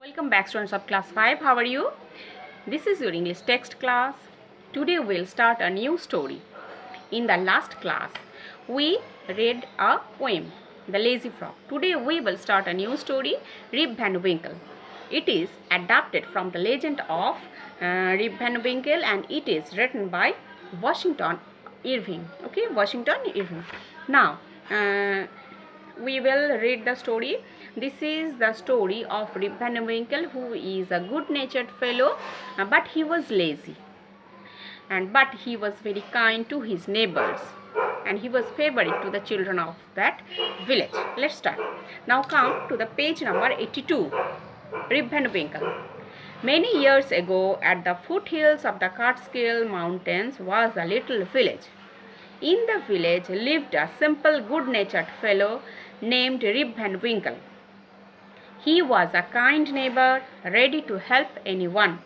Welcome back, students of class 5. How are you? This is your English text class. Today we'll start a new story. In the last class, we read a poem, The Lazy Frog. Today we will start a new story, Rip Van Winkle. It is adapted from the legend of Rip Van Winkle and it is written by Washington Irving. Okay, Washington Irving. Now, we will read the story. This is the story of Rip Van Winkle, who is a good-natured fellow, but he was lazy. But he was very kind to his neighbors, and he was favorite to the children of that village. Let's start. Now come to the page number 82. Rip Van Winkle. Many years ago, at the foothills of the Catskill Mountains was a little village. In the village lived a simple, good-natured fellow named Rip Van Winkle. He was a kind neighbor, ready to help anyone.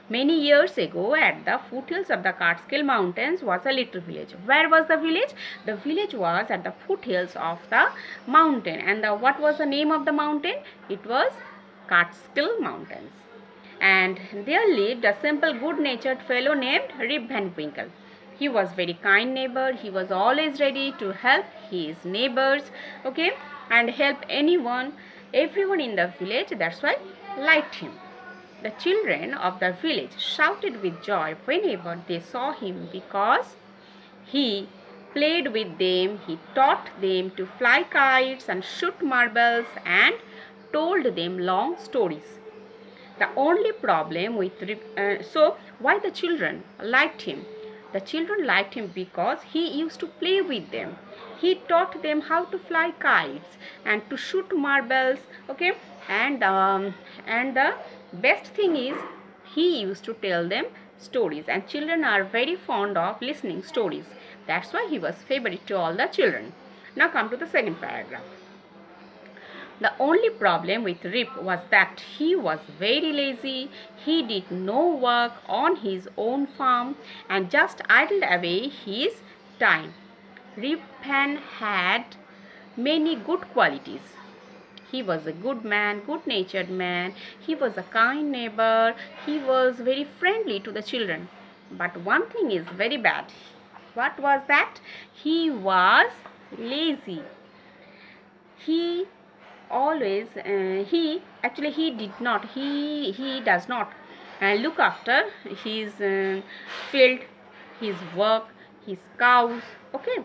Many years ago, at the foothills of the Catskill Mountains was a little village. Where was the village? The village was at the foothills of the mountain. And what was the name of the mountain? It was Catskill Mountains. And there lived a simple, good-natured fellow named Rip Van Winkle. He was very kind neighbor. He was always ready to help his neighbors, okay, and help everyone in the village. That's why liked him. The children of the village shouted with joy whenever they saw him because he played with them. He taught them to fly kites and shoot marbles and told them long stories. The only problem with so why the children liked him? The children liked him because he used to play with them. He taught them how to fly kites and to shoot marbles. Okay, and the best thing is he used to tell them stories, and children are very fond of listening stories. That's why he was favorite to all the children. Now come to the second paragraph. The only problem with Rip was that he was very lazy. He did no work on his own farm and just idled away his time. Rip Van had many good qualities. He was a good man, good-natured man. He was a kind neighbor. He was very friendly to the children. But one thing is very bad. What was that? He was lazy. He always he does not look after his field, his work, his cows. Okay,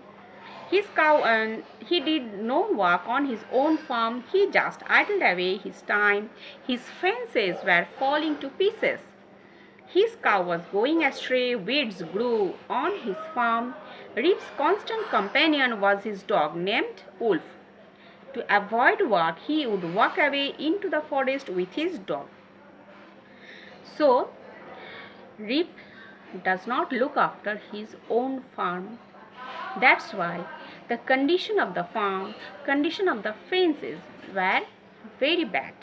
his cow, and he did no work on his own farm. He just idled away his time. His fences were falling to pieces. His cow was going astray. Weeds grew on his farm. Rip's constant companion was his dog named Wolf. To avoid work, he would walk away into the forest with his dog. So, Rip does not look after his own farm. That's why the condition of the farm, condition of the fences were very bad.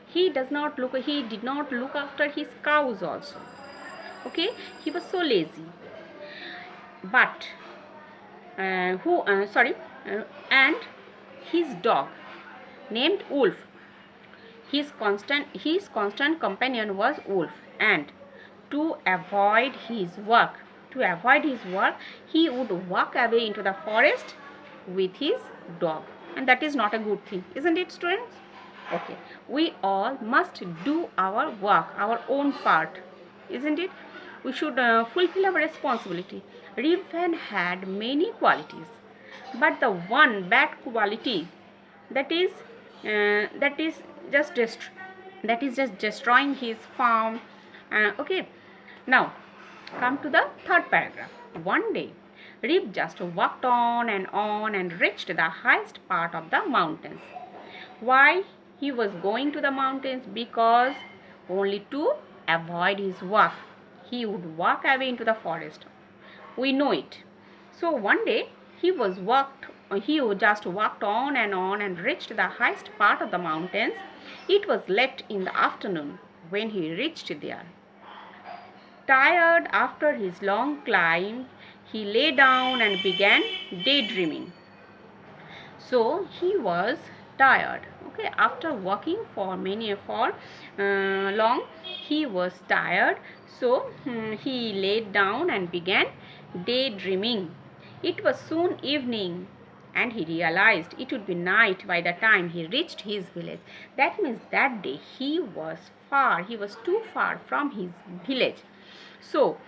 He did not look after his cows also. Okay, he was so lazy. But and his dog named Wolf. His constant companion was Wolf, and to avoid his work, he would walk away into the forest with his dog, and that is not a good thing, isn't it, students? Okay, we all must do our work, our own part, isn't it? We should fulfill our responsibility. Rip Van had many qualities, but the one bad quality that is just destroying his farm. Okay, now come to the third paragraph. One day, Rip just walked on and reached the highest part of the mountains. Why he was going to the mountains? Because only to avoid his work, he would walk away into the forest. We know it. So one day he just walked on and reached the highest part of the mountains. It was late in the afternoon when he reached there. Tired after his long climb, he lay down and began daydreaming. So he was tired. Okay, after walking for long, he was tired, so he laid down and began daydreaming. It was soon evening, and he realized it would be night by the time he reached his village. That means that day he was too far from his village. So,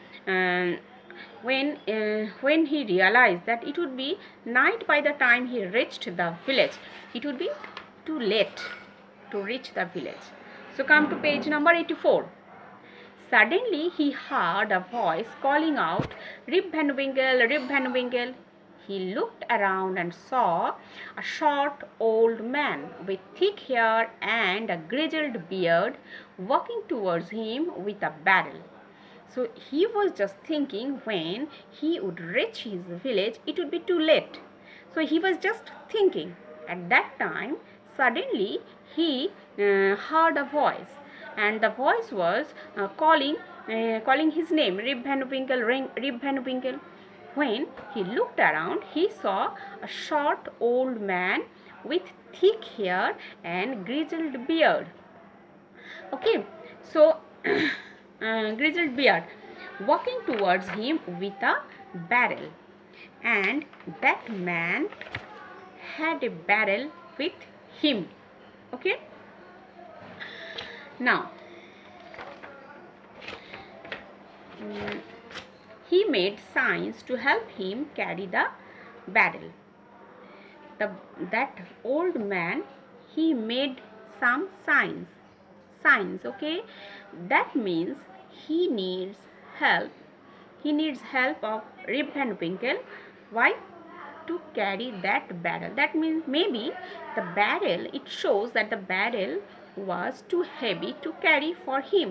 when he realized that it would be night by the time he reached the village, it would be too late to reach the village. So come to page number 84. Suddenly he heard a voice calling out, Rib Van Winkle, Rib Van Winkle. He looked around and saw a short old man with thick hair and a grizzled beard walking towards him with a barrel. So he was just thinking when he would reach his village, it would be too late. So he was just thinking. At that time, suddenly he heard a voice, and the voice was calling his name, Rib Van Winkle, Rib Van Winkle. When he looked around, he saw a short old man with thick hair and grizzled beard. Okay, so grizzled beard walking towards him with a barrel, and that man had a barrel with him. Okay, now he made signs to help him carry the barrel. That old man, he made some signs. Okay, that means he needs help. He needs help of Rib Van Winkle. Why? To carry that barrel. That means maybe the barrel, it shows that the barrel was too heavy to carry for him.